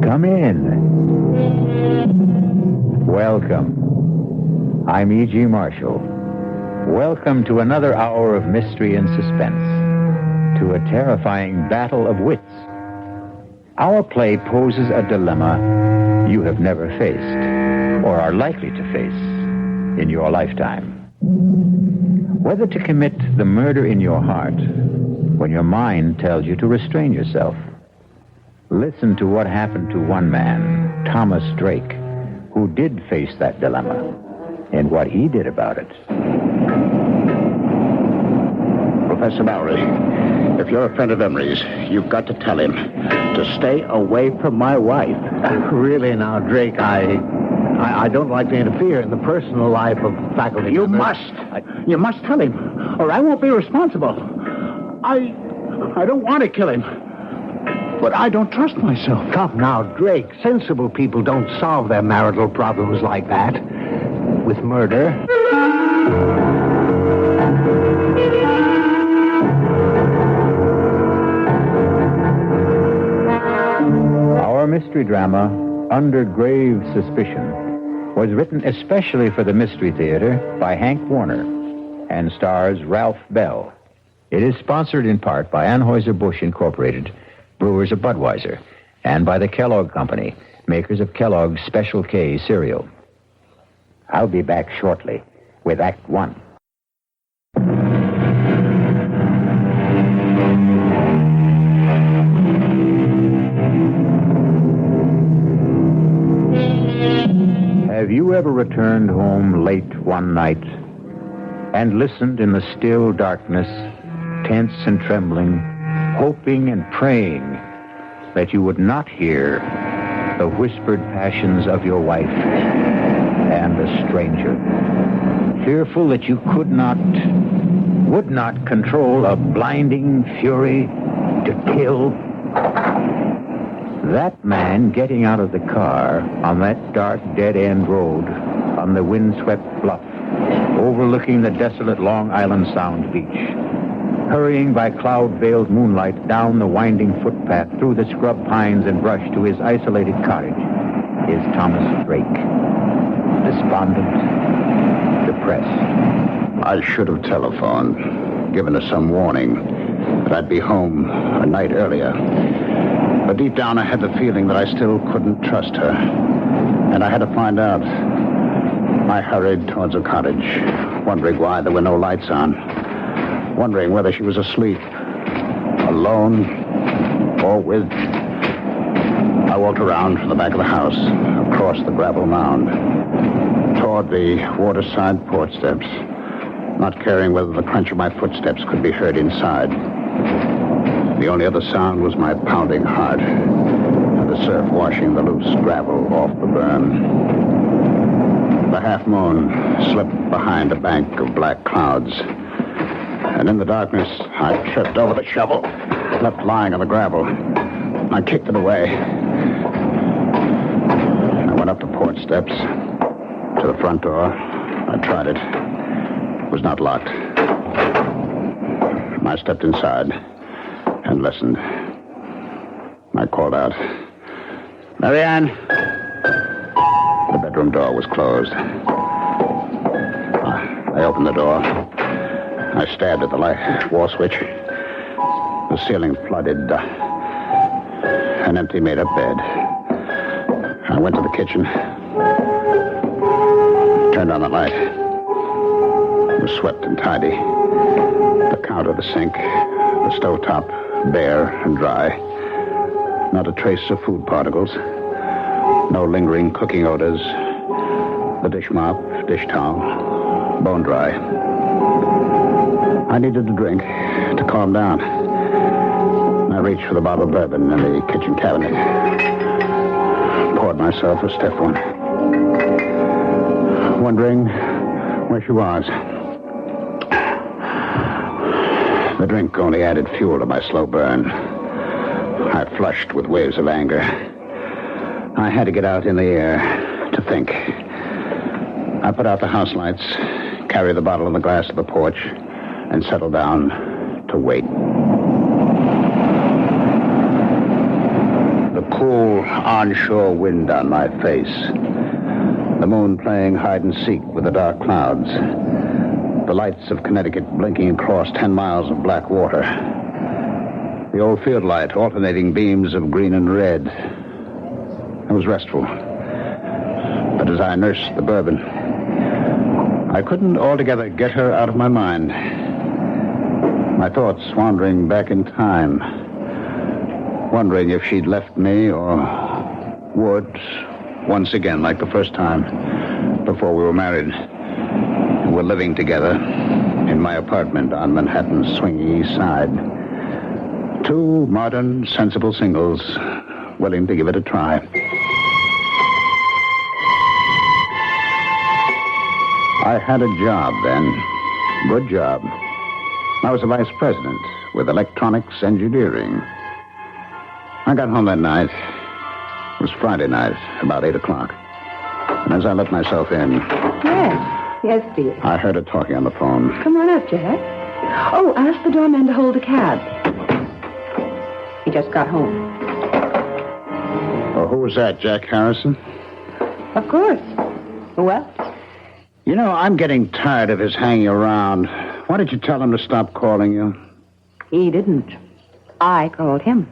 Come in. Welcome. I'm E.G. Marshall. Welcome to another hour of mystery and suspense, to a terrifying battle of wits. Our play poses a dilemma you have never faced, or are likely to face in your lifetime. Whether to commit the murder in your heart when your mind tells you to restrain yourself. Listen to what happened to one man, Thomas Drake, who did face that dilemma, and what he did about it. Professor Mallory, if you're a friend of Emery's, you've got to tell him to stay away from my wife. Really now, Drake, I don't like to interfere in the personal life of faculty. You must. You must tell him, or I won't be responsible. I don't want to kill him, but I don't trust myself. Come now, Drake. Sensible people don't solve their marital problems like that. With murder. Our mystery drama, Under Grave Suspicion, was written especially for the Mystery Theater by Hank Warner and stars Ralph Bell. It is sponsored in part by Anheuser-Busch Incorporated, brewers of Budweiser, and by the Kellogg Company, makers of Kellogg's Special K cereal. I'll be back shortly with Act One. Have you ever returned home late one night and listened in the still darkness, tense and trembling, hoping and praying that you would not hear the whispered passions of your wife and a stranger, fearful that you would not control a blinding fury to kill? That man getting out of the car on that dark dead-end road on the windswept bluff overlooking the desolate Long Island Sound beach, hurrying by cloud-veiled moonlight down the winding footpath through the scrub pines and brush to his isolated cottage, is Thomas Drake. Despondent, depressed. I should have telephoned, given her some warning that I'd be home a night earlier. But deep down, I had the feeling that I still couldn't trust her. And I had to find out. I hurried towards her cottage, wondering why there were no lights on. Wondering whether she was asleep, alone, or with. I walked around from the back of the house, across the gravel mound, toward the waterside porch steps, not caring whether the crunch of my footsteps could be heard inside. The only other sound was my pounding heart and the surf washing the loose gravel off the berm. The half-moon slipped behind a bank of black clouds, and in the darkness, I tripped over the shovel, left lying on the gravel. I kicked it away. I went up the porch steps to the front door. I tried it. It was not locked. I stepped inside and listened. I called out, "Marianne!" The bedroom door was closed. I opened the door. I stabbed at the light wall switch. The ceiling flooded. An empty made-up bed. I went to the kitchen. Turned on the light. It was swept and tidy. The counter, the sink, the stovetop, bare and dry. Not a trace of food particles. No lingering cooking odors. The dish mop, dish towel, bone dry. I needed a drink to calm down. I reached for the bottle of bourbon in the kitchen cabinet. Poured myself a stiff one. Wondering where she was. The drink only added fuel to my slow burn. I flushed with waves of anger. I had to get out in the air to think. I put out the house lights, carried the bottle and the glass to the porch, and settled down to wait. The cool onshore wind on my face. The moon playing hide and seek with the dark clouds. The lights of Connecticut blinking across 10 miles of black water. The old field light alternating beams of green and red. It was restful. But as I nursed the bourbon, I couldn't altogether get her out of my mind. My thoughts wandering back in time, wondering if she'd left me or would, once again, like the first time, before we were married. And were living together in my apartment on Manhattan's swinging east side. Two modern, sensible singles, willing to give it a try. I had a job then. Good job. I was a vice president with electronics engineering. I got home that night. It was Friday night, about 8 o'clock. And as I let myself in... Yes, dear. I heard her talking on the phone. Come on up, Jack. Oh, ask the doorman to hold a cab. He just got home. Oh, who was that, Jack Harrison? Of course. Who else? You know, I'm getting tired of his hanging around. Why did you tell him to stop calling you? He didn't. I called him.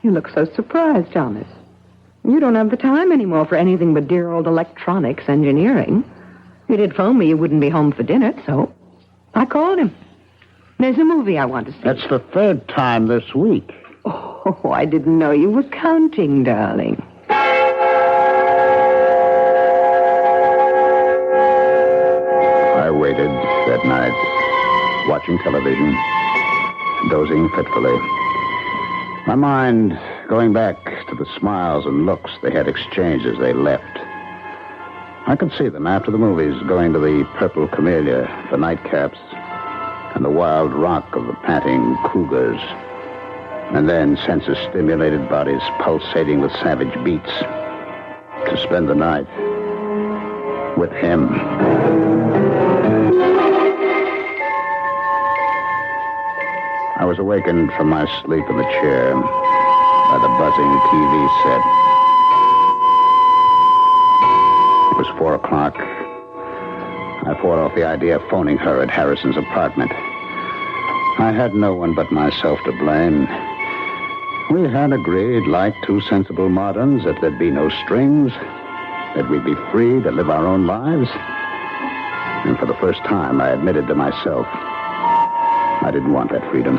You look so surprised, Thomas. You don't have the time anymore for anything but dear old electronics engineering. If you did phone me, you wouldn't be home for dinner, so I called him. There's a movie I want to see. That's the third time this week. Oh, I didn't know you were counting, darling. I waited that night, watching television, dozing fitfully. My mind going back to the smiles and looks they had exchanged as they left. I could see them after the movies going to the Purple Camellia, the nightcaps, and the wild rock of the panting cougars. And then senses-stimulated bodies pulsating with savage beats to spend the night with him. I was awakened from my sleep in the chair by the buzzing TV set. It was 4 o'clock. I fought off the idea of phoning her at Harrison's apartment. I had no one but myself to blame. We had agreed, like two sensible moderns, that there'd be no strings, that we'd be free to live our own lives. And for the first time, I admitted to myself I didn't want that freedom.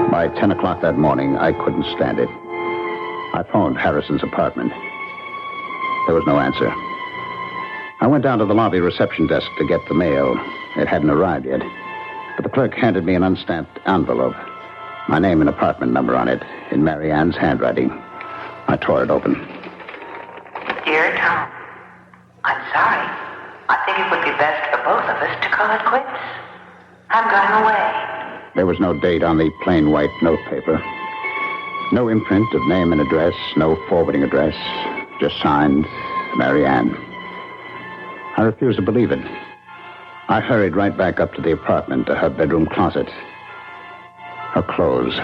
By 10 o'clock that morning, I couldn't stand it. I phoned Harrison's apartment. There was no answer. I went down to the lobby reception desk to get the mail. It hadn't arrived yet. But the clerk handed me an unstamped envelope. My name and apartment number on it, in Marianne's handwriting. I tore it open. Dear Tom, I'm sorry. I think it would be best for both of us to call it quits. I'm going away. There was no date on the plain white notepaper. No imprint of name and address, no forwarding address. Just signed, Marianne. I refused to believe it. I hurried right back up to the apartment, to her bedroom closet. Her clothes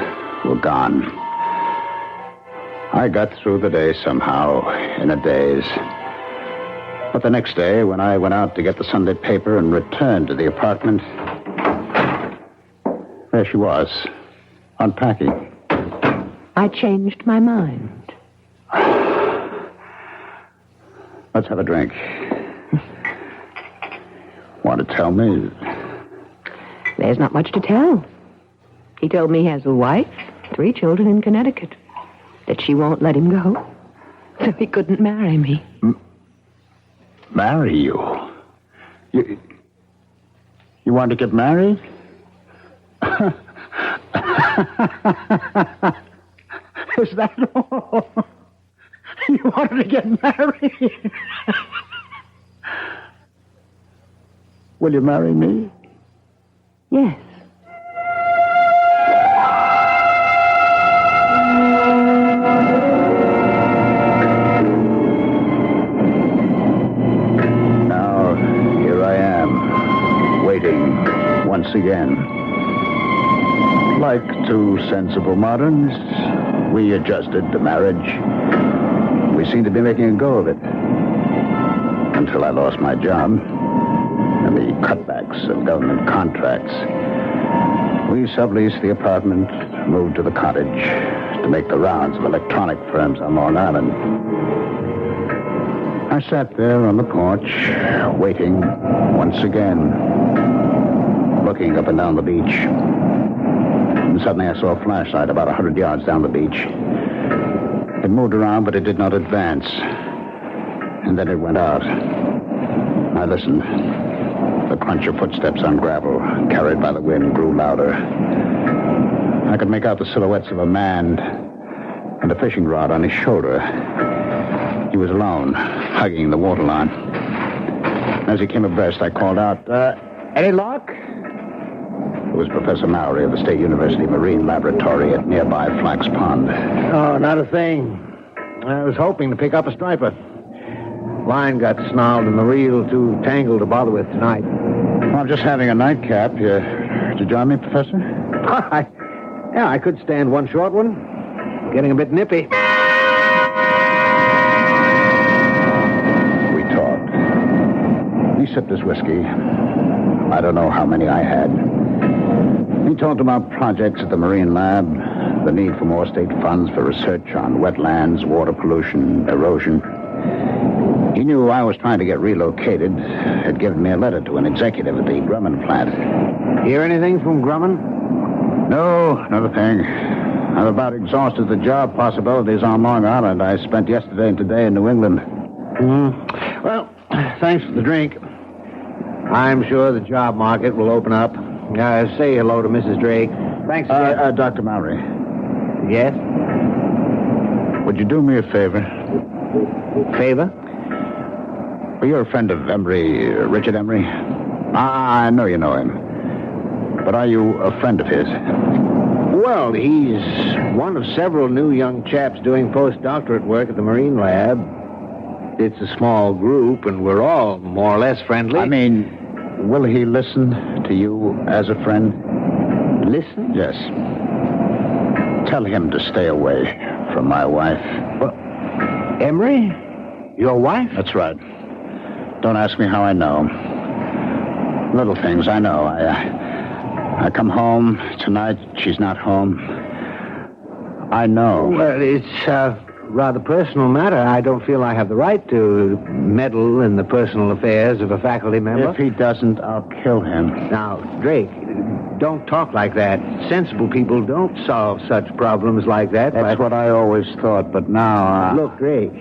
were gone. I got through the day somehow, in a daze. But the next day, when I went out to get the Sunday paper and returned to the apartment, there she was, unpacking. I changed my mind. Let's have a drink. Want to tell me? There's not much to tell. He told me he has a wife, 3 children in Connecticut, that she won't let him go, so he couldn't marry me. Marry you? You want to get married? Is that all? You wanted to get married? Will you marry me? Yes. Now, here I am, waiting once again. Like two sensible moderns. We adjusted to marriage. We seemed to be making a go of it. Until I lost my job and the cutbacks of government contracts. We subleased the apartment, moved to the cottage to make the rounds of electronic firms on Long Island. I sat there on the porch, waiting once again, looking up and down the beach. And suddenly I saw a flashlight about 100 yards down the beach. It moved around, but it did not advance. And then it went out. I listened. The crunch of footsteps on gravel, carried by the wind, grew louder. I could make out the silhouettes of a man and a fishing rod on his shoulder. He was alone, hugging the waterline. As he came abreast, I called out, "Any luck?" It was Professor Mallory of the State University Marine Laboratory at nearby Flax Pond. Oh, not a thing. I was hoping to pick up a striper. Line got snarled and the reel too tangled to bother with tonight. Well, I'm just having a nightcap. You join me, Professor? Yeah, I could stand one short one. Getting a bit nippy. We talked. He sipped his whiskey. I don't know how many I had. He talked about projects at the Marine Lab, the need for more state funds for research on wetlands, water pollution, erosion. He knew I was trying to get relocated, had given me a letter to an executive at the Grumman plant. Hear anything from Grumman? No, not a thing. I've about exhausted the job possibilities on Long Island. I spent yesterday and today in New England. Well, thanks for the drink. I'm sure the job market will open up. Say hello to Mrs. Drake. Thanks again. Dr. Mallory. Yes? Would you do me a favor? Favor? Well, you're a friend of Emery, Richard Emery. I know you know him. But are you a friend of his? Well, he's one of several new young chaps doing postdoctorate work at the Marine Lab. It's a small group, and we're all more or less friendly. I mean, will he listen to you as a friend? Listen? Yes. Tell him to stay away from my wife. Well, Emery? Your wife? That's right. Don't ask me how I know. Little things I know. I come home tonight. She's not home. I know. Well, it's a rather personal matter. I don't feel I have the right to meddle in the personal affairs of a faculty member. If he doesn't, I'll kill him. Now, Drake, don't talk like that. Sensible people don't solve such problems like that. That's what I always thought, but now... Look, Drake,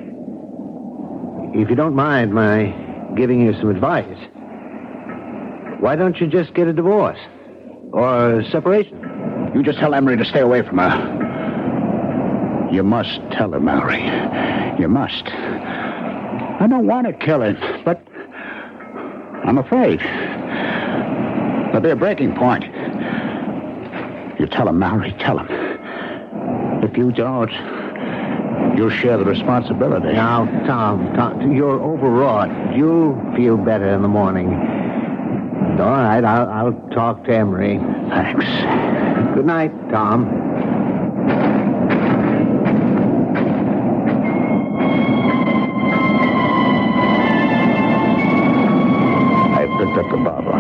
if you don't mind my giving you some advice, why don't you just get a divorce? Or a separation? You just tell Emery to stay away from her. You must tell her, Mallory. You must. I don't want to kill him, but I'm afraid. There'll be a breaking point. You tell him, Mallory, tell him. If you don't, you'll share the responsibility. Now, Tom, you're overwrought. You'll feel better in the morning. All right, I'll talk to Emery. Thanks. Good night, Tom. I picked up the bottle.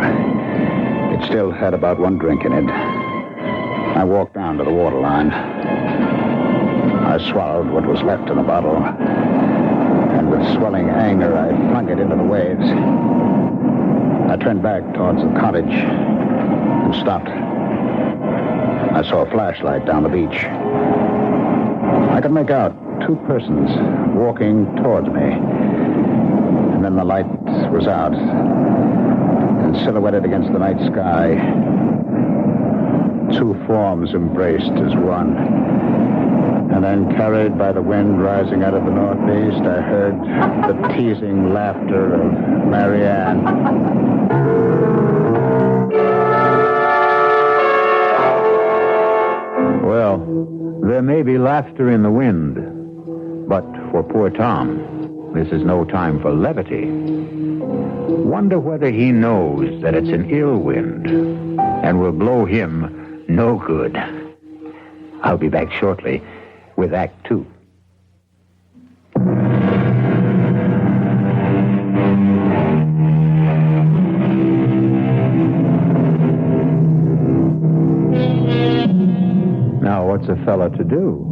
It still had about one drink in it. I walked down to the waterline. I swallowed what was left in the bottle. And with swelling anger, I flung it into the waves. I turned back towards the cottage and stopped. I saw a flashlight down the beach. I could make out two persons walking towards me. And then the light was out. And silhouetted against the night sky, two forms embraced as one. And then, carried by the wind rising out of the northeast, I heard the teasing laughter of Marianne. Well, there may be laughter in the wind, but for poor Tom, this is no time for levity. Wonder whether he knows that it's an ill wind and will blow him no good. I'll be back shortly with Act 2. Now, what's a fella to do?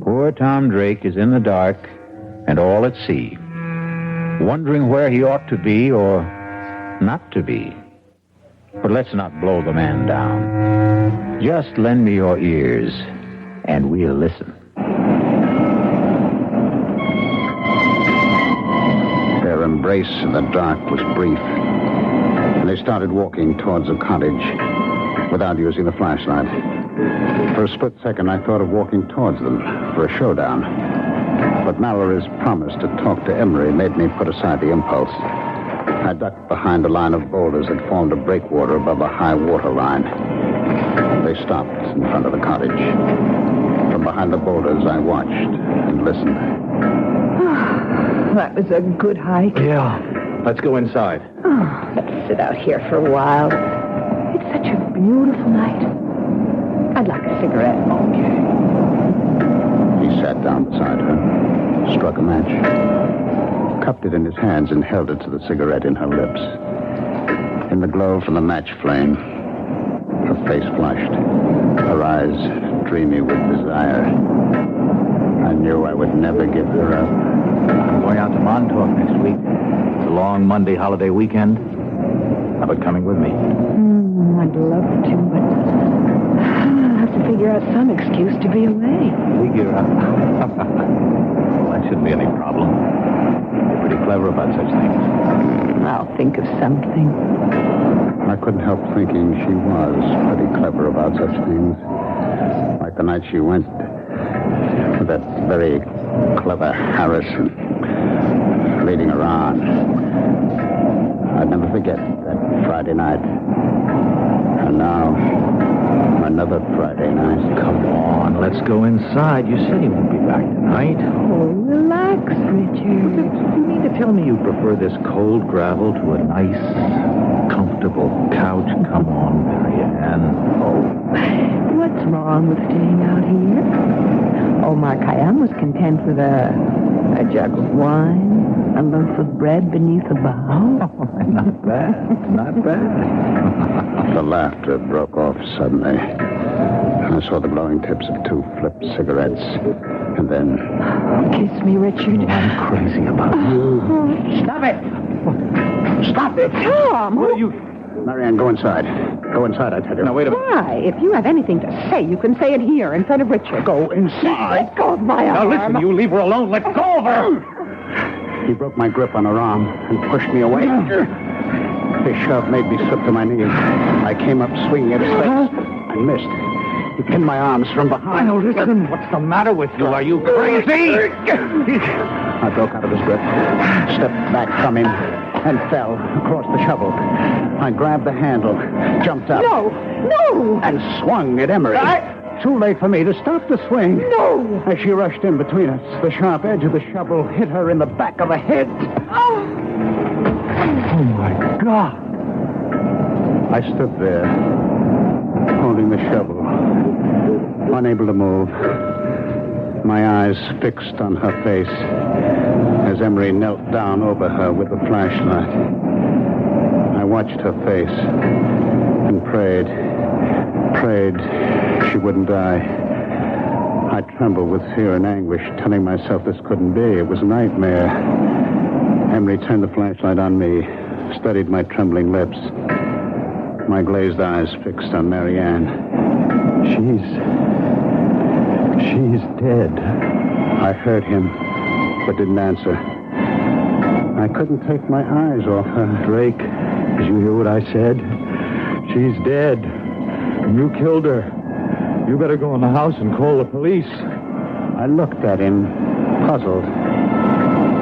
Poor Tom Drake is in the dark and all at sea, wondering where he ought to be or not to be. But let's not blow the man down. Just lend me your ears, and we'll listen. Their embrace in the dark was brief, and they started walking towards the cottage without using the flashlight. For a split second, I thought of walking towards them for a showdown. But Mallory's promise to talk to Emery made me put aside the impulse. I ducked behind a line of boulders that formed a breakwater above a high water line. They stopped in front of the cottage. From behind the boulders, I watched and listened. That was a good hike. Yeah, let's go inside. Oh, let's sit out here for a while. It's such a beautiful night. I'd like a cigarette. Okay. He sat down beside her, struck a match, cupped it in his hands and held it to the cigarette in her lips. In the glow from the match flame, her face flushed, her eyes dreamy with desire. I knew I would never give her up. I'm going out to Montauk next week. It's a long Monday holiday weekend. How about coming with me? I'd love to, but I'll have to figure out some excuse to be away. Figure out. Well, that shouldn't be any problem. You're pretty clever about such things. I'll think of something. I couldn't help thinking she was pretty clever about such things. Like the night she went with that very clever Harrison leading her on. I'd never forget that Friday night. And now, another Friday night. Come on, let's go inside. You said he won't be back tonight. Oh, relax, Richard. You mean to tell me you prefer this cold gravel to a nice, comfortable couch? Come on, Marianne. Oh, what's wrong with staying out here? Oh, Mark Hyam was content with a jug of wine, a loaf of bread beneath a bough. Oh, not bad. Not bad. The laughter broke off suddenly. I saw the glowing tips of two flipped cigarettes. And then... Kiss me, Richard. I'm crazy about you. Stop it! Stop it! Tom! What are you... Marianne, go inside. Go inside, I tell you. Now, wait a minute. Why? If you have anything to say, you can say it here in front of Richard. Go inside. Let go of my Now, arm. listen, you leave her alone. Let go of her. He broke my grip on her arm and pushed me away. His shove made me slip to my knees. I came up swinging at his face. I missed. He pinned my arms from behind. Now, listen. What's the matter with you? Are you crazy? I broke out of his grip, stepped back from him, and fell across the shovel. I grabbed the handle, jumped up. No! And swung at Emery. Too late for me to stop the swing. No! As she rushed in between us, the sharp edge of the shovel hit her in the back of the head. Oh! Oh, my God. I stood there, holding the shovel, unable to move, my eyes fixed on her face as Emery knelt down over her with the flashlight. I watched her face and prayed she wouldn't die. I trembled with fear and anguish, telling myself this couldn't be. It was a nightmare. Emery turned the flashlight on me, studied my trembling lips, my glazed eyes fixed on Marianne. She's dead. I heard him, but didn't answer. I couldn't take my eyes off her. Drake, did you hear what I said? She's dead. You killed her. You better go in the house and call the police. I looked at him, puzzled.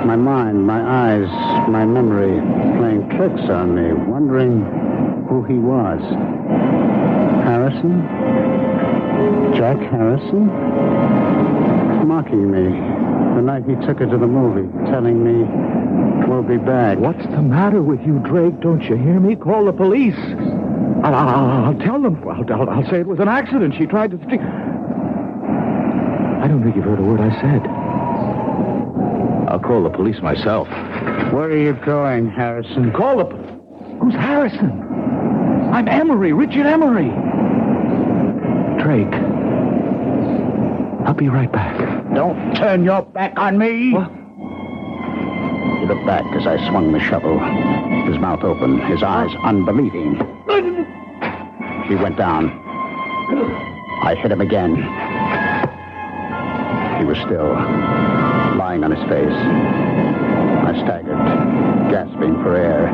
My mind, my eyes, my memory playing tricks on me, wondering who he was. Harrison? Jack Harrison? Mocking me. The night he took her to the movie, telling me we'll be back. What's the matter with you, Drake? Don't you hear me? Call the police. I'll tell them. I'll say it was an accident. She tried to... I don't think you've heard a word I said. I'll call the police myself. Where are you going, Harrison? Call the... Who's Harrison? I'm Emery, Richard Emery. Drake. I'll be right back. Don't turn your back on me. What? He looked back as I swung the shovel, his mouth open, his eyes unbelieving. He went down. I hit him again. He was still, lying on his face. I staggered, gasping for air,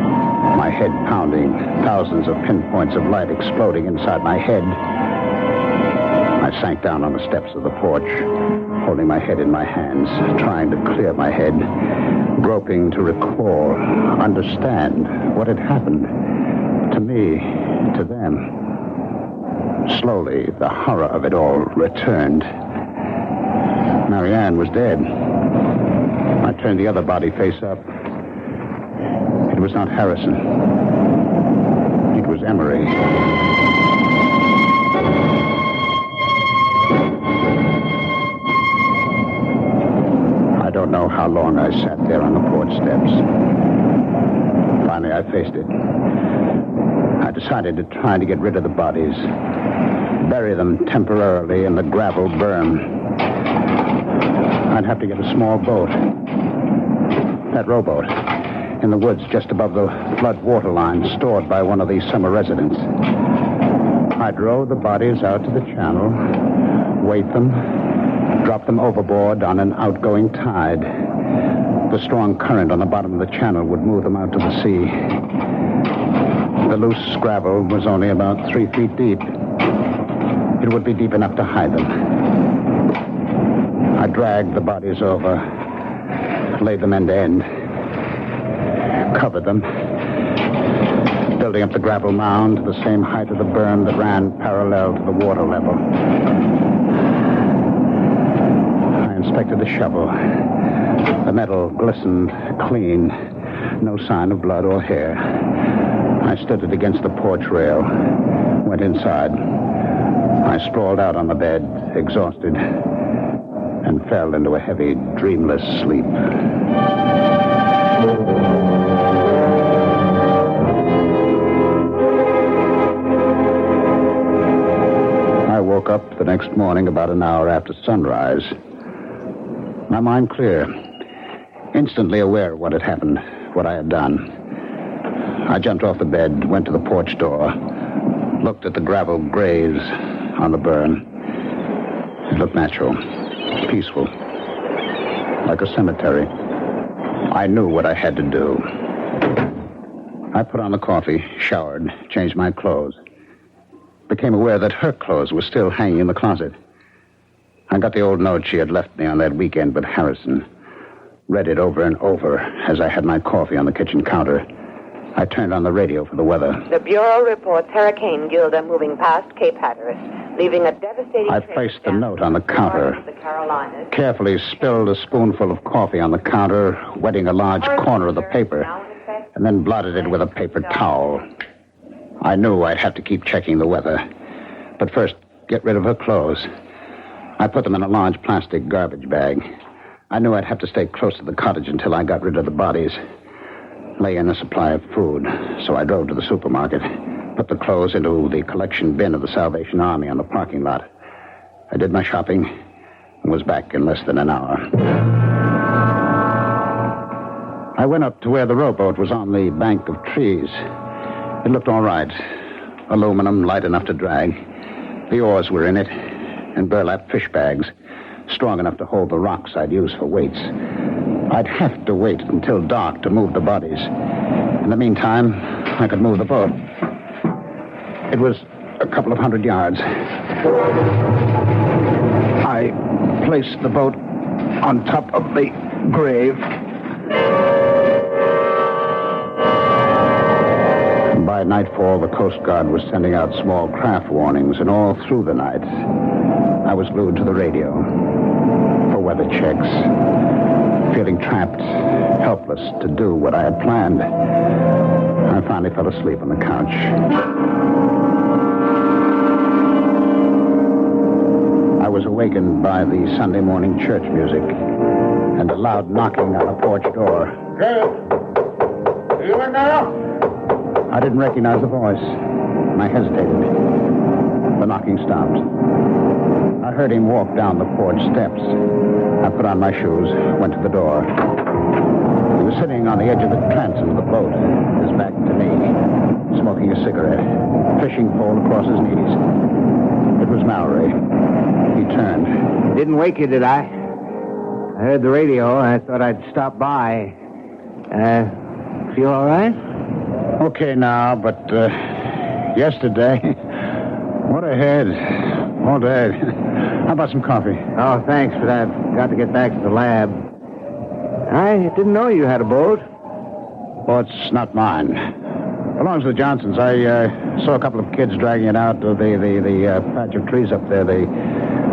my head pounding, thousands of pinpoints of light exploding inside my head. I sank down on the steps of the porch, holding my head in my hands, trying to clear my head, groping to recall, understand what had happened to me, to them. Slowly, the horror of it all returned. Marianne was dead. I turned the other body face up. It was not Harrison. It was Emery. I don't know how long I sat there on the porch steps. Finally, I faced it. I decided to try to get rid of the bodies, bury them temporarily in the gravel berm. I'd have to get a small boat, that rowboat, in the woods just above the flood water line stored by one of these summer residents. I'd row the bodies out to the channel, weight them, drop them overboard on an outgoing tide. The strong current on the bottom of the channel would move them out to the sea. The loose gravel was only about 3 feet deep. It would be deep enough to hide them. I dragged the bodies over, laid them end to end, covered them, building up the gravel mound to the same height of the berm that ran parallel to the water level. I inspected the shovel. The metal glistened clean, no sign of blood or hair. I stood it against the porch rail, went inside. I sprawled out on the bed, exhausted, and fell into a heavy, dreamless sleep. I woke up the next morning about an hour after sunrise. My mind clear, instantly aware of what had happened, what I had done. I jumped off the bed, went to the porch door, looked at the gravel graves on the burn. It looked natural, peaceful, like a cemetery. I knew what I had to do. I put on the coffee, showered, changed my clothes. Became aware that her clothes were still hanging in the closet. I got the old note she had left me on that weekend with Harrison. Read it over and over as I had my coffee on the kitchen counter. I turned on the radio for the weather. The Bureau reports Hurricane Gilda moving past Cape Hatteras, leaving a devastating... I placed the note on the counter, the Carolinas. Carefully spilled a spoonful of coffee on the counter, wetting a large corner of the paper, and then blotted it with a paper towel. I knew I'd have to keep checking the weather, but first get rid of her clothes. I put them in a large plastic garbage bag. I knew I'd have to stay close to the cottage until I got rid of the bodies. Lay in a supply of food, so I drove to the supermarket, put the clothes into the collection bin of the Salvation Army on the parking lot. I did my shopping and was back in less than an hour. I went up to where the rowboat was on the bank of trees. It looked all right. Aluminum, light enough to drag. The oars were in it, and burlap fish bags, strong enough to hold the rocks I'd use for weights. I'd have to wait until dark to move the bodies. In the meantime, I could move the boat. It was a couple of 100 yards. I placed the boat on top of the grave. By nightfall, the Coast Guard was sending out small craft warnings, and all through the night, I was glued to the radio for weather checks, feeling trapped, helpless to do what I had planned. I finally fell asleep on the couch. I was awake awakened by the Sunday morning church music and a loud knocking on the porch door. Hey, you in there? I didn't recognize the voice. I hesitated. The knocking stopped. I heard him walk down the porch steps. I put on my shoes, went to the door. He was sitting on the edge of the transom of the boat, his back to me, smoking a cigarette, fishing pole across his knees. It was Mallory. He turned. Didn't wake you, did I? I heard the radio. I thought I'd stop by. Feel all right? Okay now, but yesterday, what a head. All day. How about some coffee? Oh, thanks, but I've got to get back to the lab. I didn't know you had a boat. Well, it's not mine. It belongs to the Johnsons. I saw a couple of kids dragging it out of the patch of trees up there. They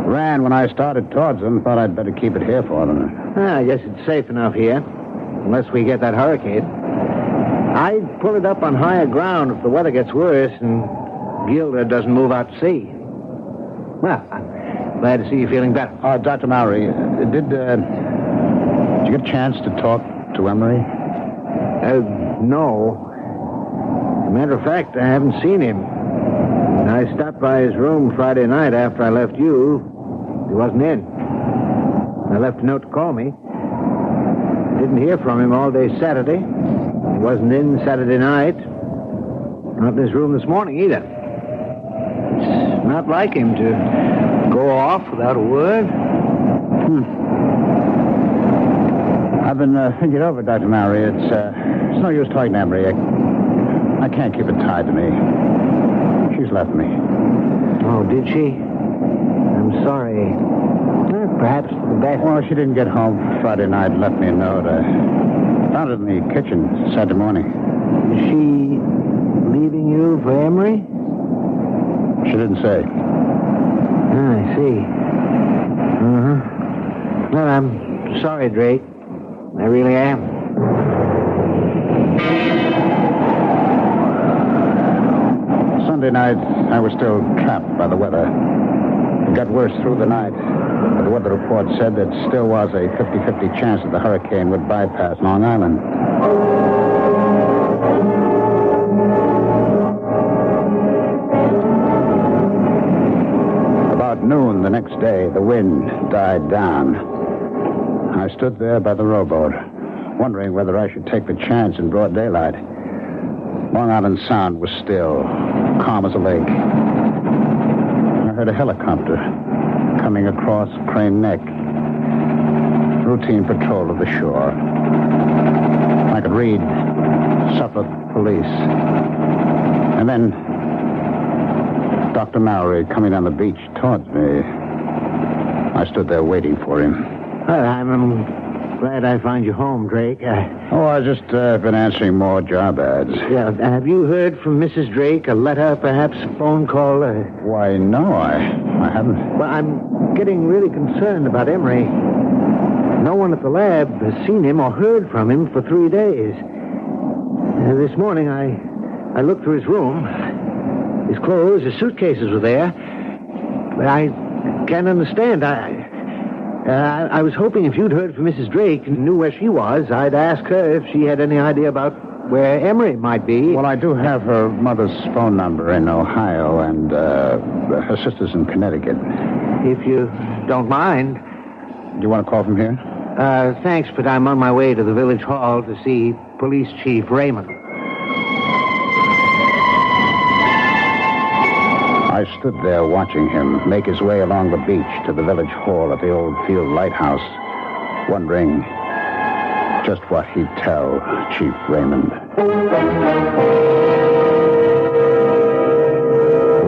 ran when I started towards them. Thought I'd better keep it here for them. I guess it's safe enough here, unless we get that hurricane. I'd pull it up on higher ground if the weather gets worse and Gilda doesn't move out to sea. Well, I'm glad to see you feeling better. Dr. Mallory, did you get a chance to talk to Emery? No. As a matter of fact, I haven't seen him. I stopped by his room Friday night after I left you. He wasn't in. I left a note to call me. Didn't hear from him all day Saturday. He wasn't in Saturday night. Not in his room this morning either. It's not like him to go off without a word. I've been thinking over, Dr. Mallory. It's no use talking to Emery. I can't keep it tied to me. She's left me. Oh, did she? I'm sorry. Perhaps the best. Well, she didn't get home Friday night and left me a note. I found it in the kitchen Saturday morning. Is she leaving you for Emery? She didn't say. I see. Uh-huh. Well, I'm sorry, Drake. I really am. Sunday night, I was still trapped by the weather. It got worse through the night. But the weather report said there still was a 50-50 chance that the hurricane would bypass Long Island. About noon the next day, the wind died down. I stood there by the rowboat, wondering whether I should take the chance in broad daylight. Long Island Sound was still, calm as a lake. I heard a helicopter coming across Crane Neck. Routine patrol of the shore. I could read Suffolk Police. And then Dr. Mallory coming down the beach towards me. I stood there waiting for him. Well, I'm glad I found you home, Drake. I've just been answering more job ads. Yeah, have you heard from Mrs. Drake? A letter, perhaps a phone call? Why, no, I haven't. Well, I'm getting really concerned about Emery. No one at the lab has seen him or heard from him for 3 days. This morning, I looked through his room. His clothes, his suitcases were there. But I can't understand. I was hoping if you'd heard from Mrs. Drake and knew where she was, I'd ask her if she had any idea about where Emery might be. Well, I do have her mother's phone number in Ohio and her sister's in Connecticut. If you don't mind. Do you want to call from here? Thanks, but I'm on my way to the village hall to see Police Chief Raymond. I stood there watching him make his way along the beach to the village hall at the old field lighthouse, wondering just what he'd tell Chief Raymond.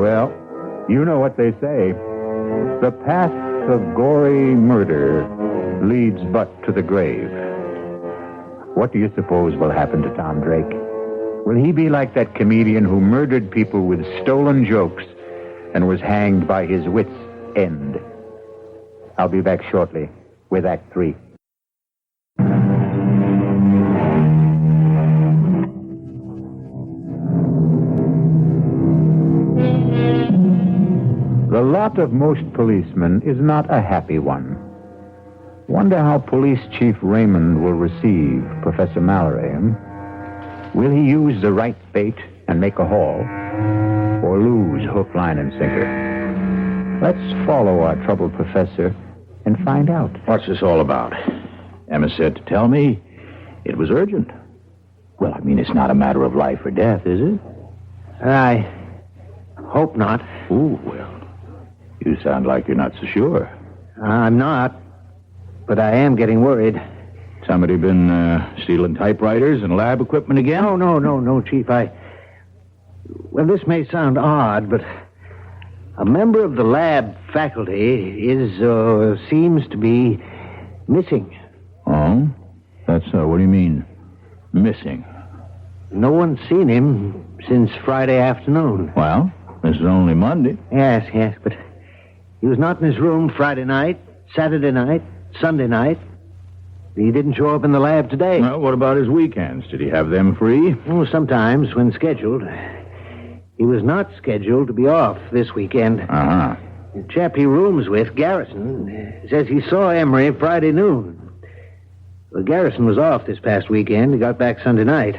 Well, you know what they say. The path of gory murder leads but to the grave. What do you suppose will happen to Tom Drake? Will he be like that comedian who murdered people with stolen jokes and was hanged by his wits' end? I'll be back shortly with Act 3. The lot of most policemen is not a happy one. Wonder how Police Chief Raymond will receive Professor Mallory. Will he use the right bait and make a haul, or lose hook, line, and sinker? Let's follow our troubled professor and find out. What's this all about? Emma said to tell me it was urgent. Well, I mean, it's not a matter of life or death, is it? I hope not. Ooh, well, you sound like you're not so sure. I'm not, but I am getting worried. Somebody been stealing typewriters and lab equipment again? No, Chief. Well, this may sound odd, but a member of the lab faculty seems to be missing. Oh? That's so. What do you mean, missing? No one's seen him since Friday afternoon. Well, this is only Monday. Yes, but he was not in his room Friday night, Saturday night, Sunday night. He didn't show up in the lab today. Well, what about his weekends? Did he have them free? Oh, sometimes, when scheduled. He was not scheduled to be off this weekend. Uh-huh. The chap he rooms with, Garrison, says he saw Emery Friday noon. Well, Garrison was off this past weekend. He got back Sunday night.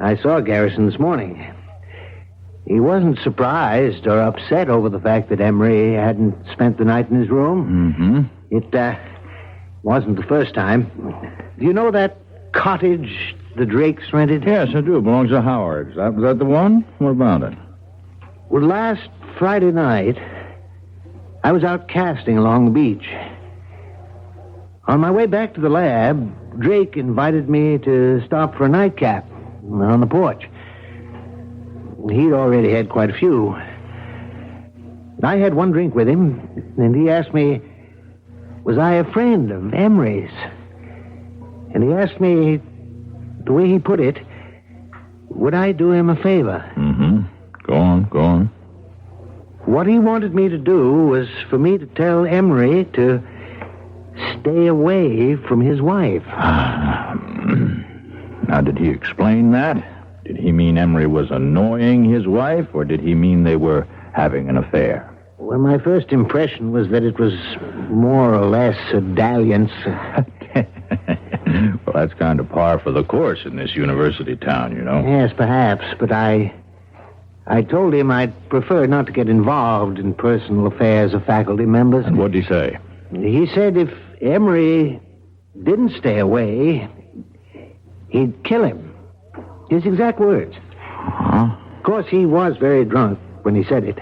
I saw Garrison this morning. He wasn't surprised or upset over the fact that Emery hadn't spent the night in his room. Mm-hmm. It wasn't the first time. Do you know that cottage the Drakes rented? Yes, I do. It belongs to Howard's. Was that the one? What about it? Well, last Friday night, I was out casting along the beach. On my way back to the lab, Drake invited me to stop for a nightcap on the porch. He'd already had quite a few. I had one drink with him, and he asked me, was I a friend of Emery's? And he asked me, the way he put it, would I do him a favor? Mm-hmm. Go on. What he wanted me to do was for me to tell Emery to stay away from his wife. Now, did he explain that? Did he mean Emery was annoying his wife, or did he mean they were having an affair? Well, my first impression was that it was more or less a dalliance. Well, that's kind of par for the course in this university town, you know. Yes, perhaps, but I told him I'd prefer not to get involved in personal affairs of faculty members. And what'd he say? He said if Emery didn't stay away, he'd kill him. His exact words. Huh? Of course, he was very drunk when he said it.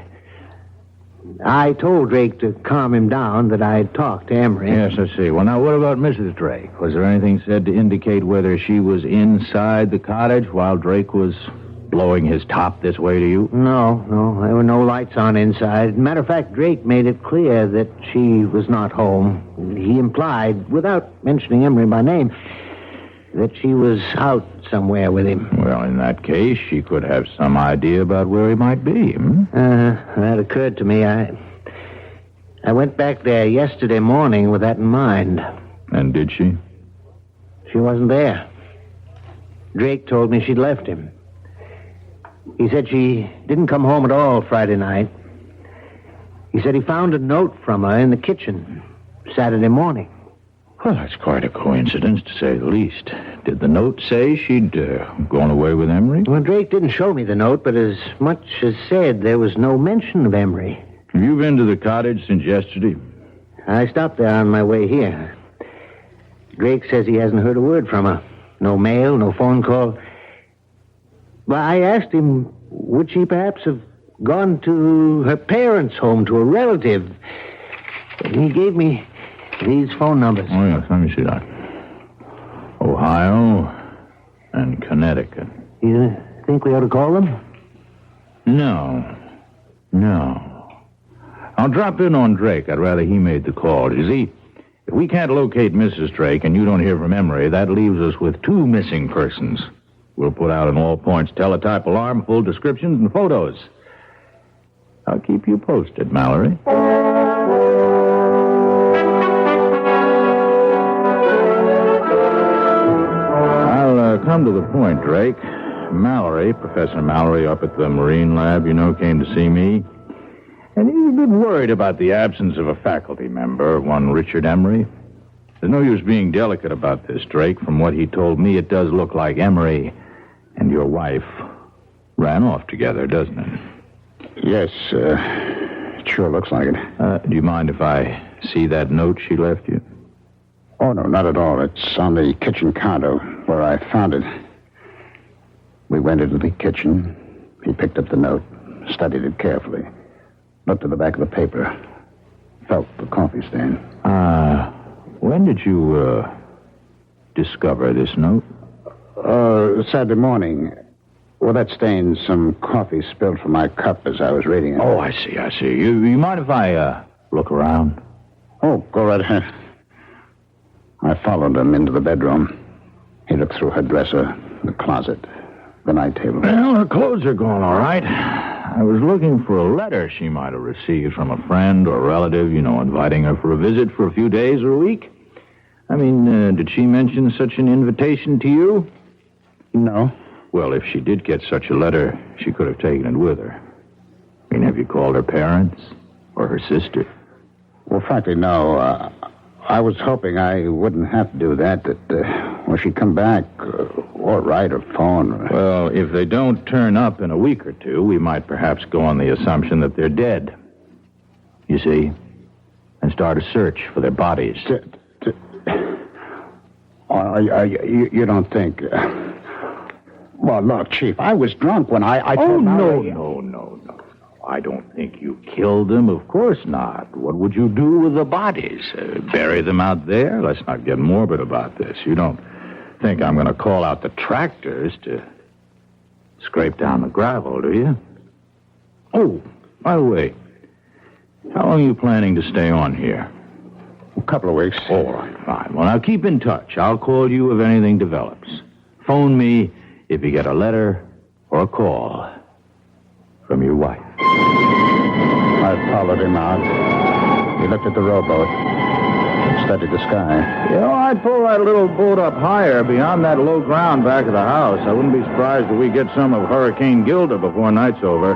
I told Drake to calm him down, that I'd talked to Emery. Yes, I see. Well, now, what about Mrs. Drake? Was there anything said to indicate whether she was inside the cottage while Drake was blowing his top this way to you? No. There were no lights on inside. Matter of fact, Drake made it clear that she was not home. He implied, without mentioning Emery by name, that she was out somewhere with him. Well, in that case, she could have some idea about where he might be. That occurred to me. I went back there yesterday morning with that in mind. And did she? She wasn't there. Drake told me she'd left him. He said she didn't come home at all Friday night. He said he found a note from her in the kitchen Saturday morning. Well, that's quite a coincidence, to say the least. Did the note say she'd gone away with Emery? Well, Drake didn't show me the note, but as much as said there was no mention of Emery. Have you been to the cottage since yesterday? I stopped there on my way here. Drake says he hasn't heard a word from her. No mail, no phone call. Well, I asked him, would she perhaps have gone to her parents' home, to a relative? And he gave me these phone numbers. Oh, yes, let me see that. Ohio and Connecticut. You think we ought to call them? No. I'll drop in on Drake. I'd rather he made the call. You see, if we can't locate Mrs. Drake and you don't hear from Emery, that leaves us with two missing persons. We'll put out an all-points teletype alarm, full descriptions and photos. I'll keep you posted, Mallory. I'll come to the point, Drake. Mallory, Professor Mallory up at the Marine Lab, came to see me. And you've been worried about the absence of a faculty member, one Richard Emery. There's no use being delicate about this, Drake. From what he told me, it does look like Emery and your wife ran off together, doesn't it? Yes, it sure looks like it. Do you mind if I see that note she left you? Oh, no, not at all. It's on the kitchen counter where I found it. We went into the kitchen. He picked up the note, studied it carefully, looked at the back of the paper, felt the coffee stain. When did you, discover this note? Saturday morning. Well, that stained some coffee spilled from my cup as I was reading it. Oh, I see. You mind if I, look around? Oh, go right ahead. I followed him into the bedroom. He looked through her dresser, the closet, the night table. Well, her clothes are gone, all right. I was looking for a letter she might have received from a friend or relative, inviting her for a visit for a few days or a week. I mean, did she mention such an invitation to you? No. Well, if she did get such a letter, she could have taken it with her. I mean, have you called her parents or her sister? Well, frankly, no. I was hoping I wouldn't have to do that, when she'd come back, or write or phone. Well, if they don't turn up in a week or two, we might perhaps go on the assumption that they're dead. You see? And start a search for their bodies. You don't think... Well, look, Chief, I was drunk when I told Mallory... No. I don't think you killed them. Of course not. What would you do with the bodies? Bury them out there? Let's not get morbid about this. You don't think I'm going to call out the tractors to scrape down the gravel, do you? Oh, by the way, how long are you planning to stay on here? A couple of weeks. All right, fine. Well, now keep in touch. I'll call you if anything develops. Phone me if you get a letter or a call from your wife. I followed him out. He looked at the rowboat, studied the sky. I'd pull that little boat up higher beyond that low ground back of the house. I wouldn't be surprised if we get some of Hurricane Gilda before night's over.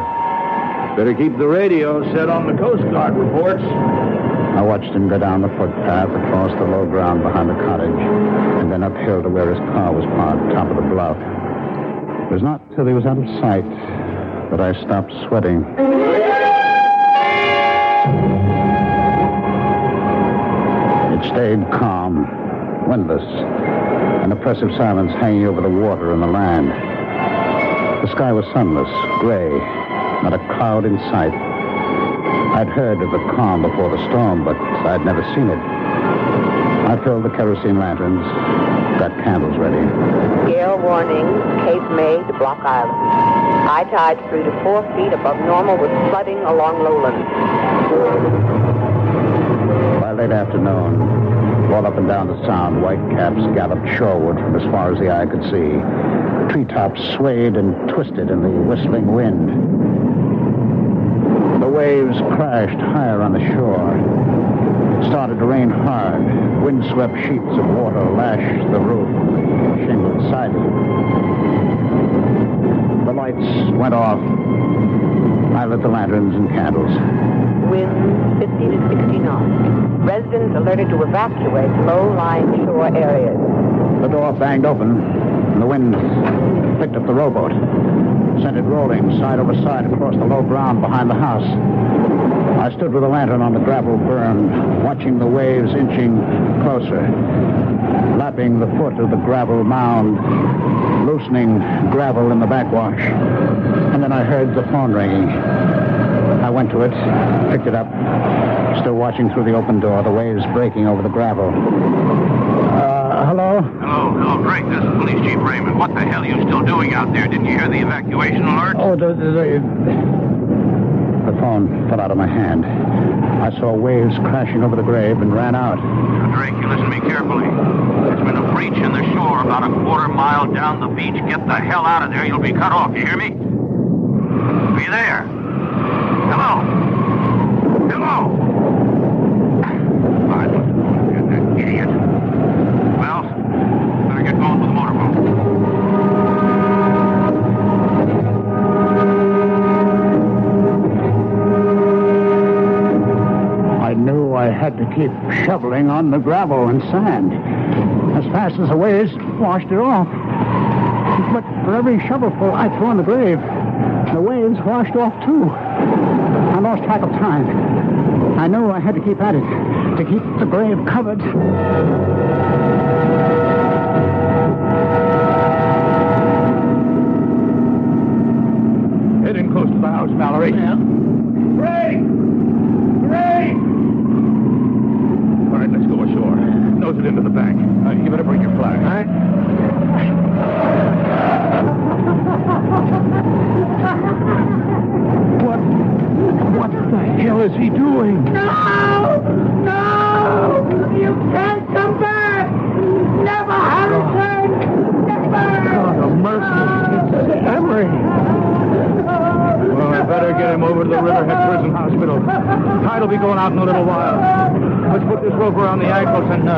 Better keep the radio set on the Coast Guard reports. I watched him go down the footpath across the low ground behind the cottage, and then uphill to where his car was parked, top of the bluff. It was not till he was out of sight that I stopped sweating. It stayed calm, windless, an oppressive silence hanging over the water and the land. The sky was sunless, gray, not a cloud in sight. I'd heard of the calm before the storm, but I'd never seen it. I filled the kerosene lanterns, got candles ready. Gale warning, Cape May to Block Island. High tide 3 to 4 feet above normal with flooding along lowlands. By late afternoon, all up and down the sound, white caps galloped shoreward from as far as the eye could see. Treetops swayed and twisted in the whistling wind. The waves crashed higher on the shore. It started to rain hard. Windswept sheets of water lashed the roof, shingled siding. The lights went off. I lit the lanterns and candles. Winds 50 to 60 knots. Residents alerted to evacuate low-lying shore areas. The door banged open, and the wind picked up the rowboat, sent it rolling side over side across the low ground behind the house. I stood with a lantern on the gravel berm, watching the waves inching closer, lapping the foot of the gravel mound, loosening gravel in the backwash. And then I heard the phone ringing. I went to it, picked it up, still watching through the open door, the waves breaking over the gravel. Hello? Hello, Drake. This is Police Chief Raymond. What the hell are you still doing out there? Didn't you hear the evacuation alert? Oh, the phone fell out of my hand. I saw waves crashing over the grave and ran out. Now, Drake, you listen to me carefully. There's been a breach in the shore about a quarter mile down the beach. Get the hell out of there. You'll be cut off. You hear me? Are you there? Hello? Hello? All right, look. That idiot. Well, better get going with the motorboat. I had to keep shoveling on the gravel and sand. As fast as the waves washed it off. But for every shovelful I threw in the grave, the waves washed off too. I lost track of time. I knew I had to keep at it to keep the grave covered. Heading close to the house, Mallory. Yeah. Ray! All right, let's go ashore. Nose it into the bank. You better bring your flag. All right? What the hell is he doing? No! You can't come back! Never, Harrison! Never! God of mercy. It's Emery. Well, I better get him over to the Riverhead Prison Hospital. Tide will be going out in a little while. Let's put this rope around the ankles and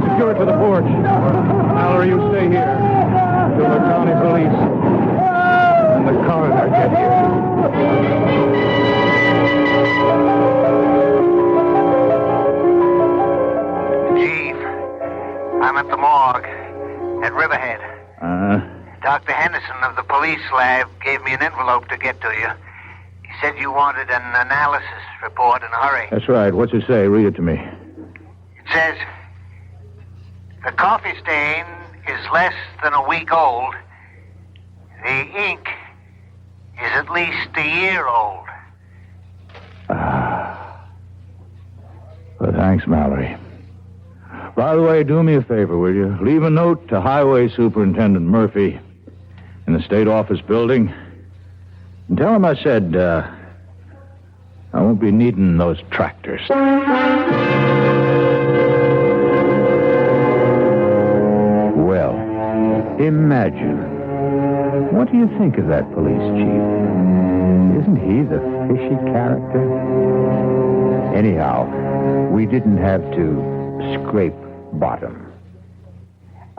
secure it to the porch. Mallory, you stay here till the county police and the coroner get here. Chief, I'm at the morgue at Riverhead. Dr. Henderson of the police lab gave me an envelope to get to you. He said you wanted an analysis report in a hurry. That's right. What's it say? Read it to me. It says, the coffee stain is less than a week old. The ink is at least a year old. Well, thanks, Mallory. By the way, do me a favor, will you? Leave a note to Highway Superintendent Murphy in the State Office building. And tell him I said, I won't be needing those tractors. Well, imagine. What do you think of that police chief? Isn't he the fishy character? Anyhow, we didn't have to scrape bottom.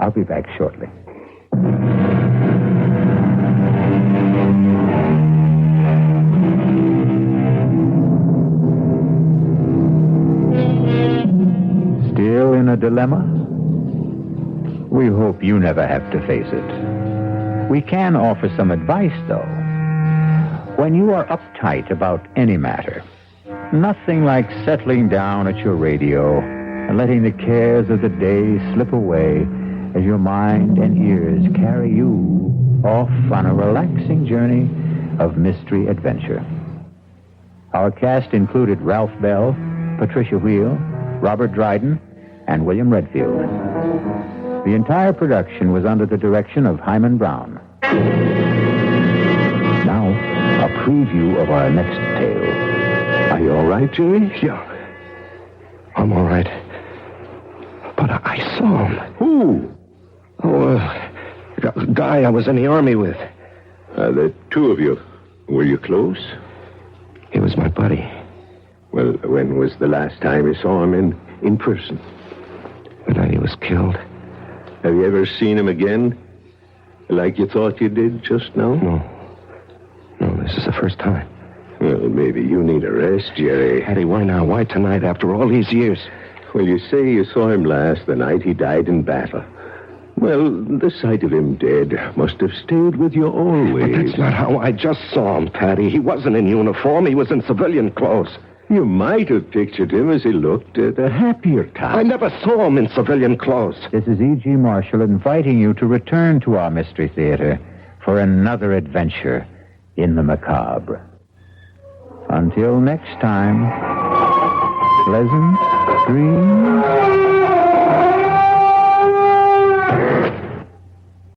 I'll be back shortly. Still in a dilemma? We hope you never have to face it. We can offer some advice, though. When you are uptight about any matter, nothing like settling down at your radio and letting the cares of the day slip away as your mind and ears carry you off on a relaxing journey of mystery adventure. Our cast included Ralph Bell, Patricia Wheel, Robert Dryden, and William Redfield. The entire production was under the direction of Hyman Brown. Now, a preview of our next tale. Are you all right, Jerry? Yeah. I'm all right. But I saw him. Who? Oh, a guy I was in the army with. The two of you. Were you close? He was my buddy. Well, when was the last time you saw him in person? The night he was killed. Have you ever seen him again? Like you thought you did just now? No, this is the first time. Well, maybe you need a rest, Jerry. Eddie, why now? Why tonight after all these years? Well, you say you saw him last the night he died in battle. Well, the sight of him dead must have stayed with you always. But that's not how I just saw him, Patty. He wasn't in uniform. He was in civilian clothes. You might have pictured him as he looked at a happier time. I never saw him in civilian clothes. This is E.G. Marshall inviting you to return to our Mystery Theater for another adventure in the macabre. Until next time, pleasant dreams.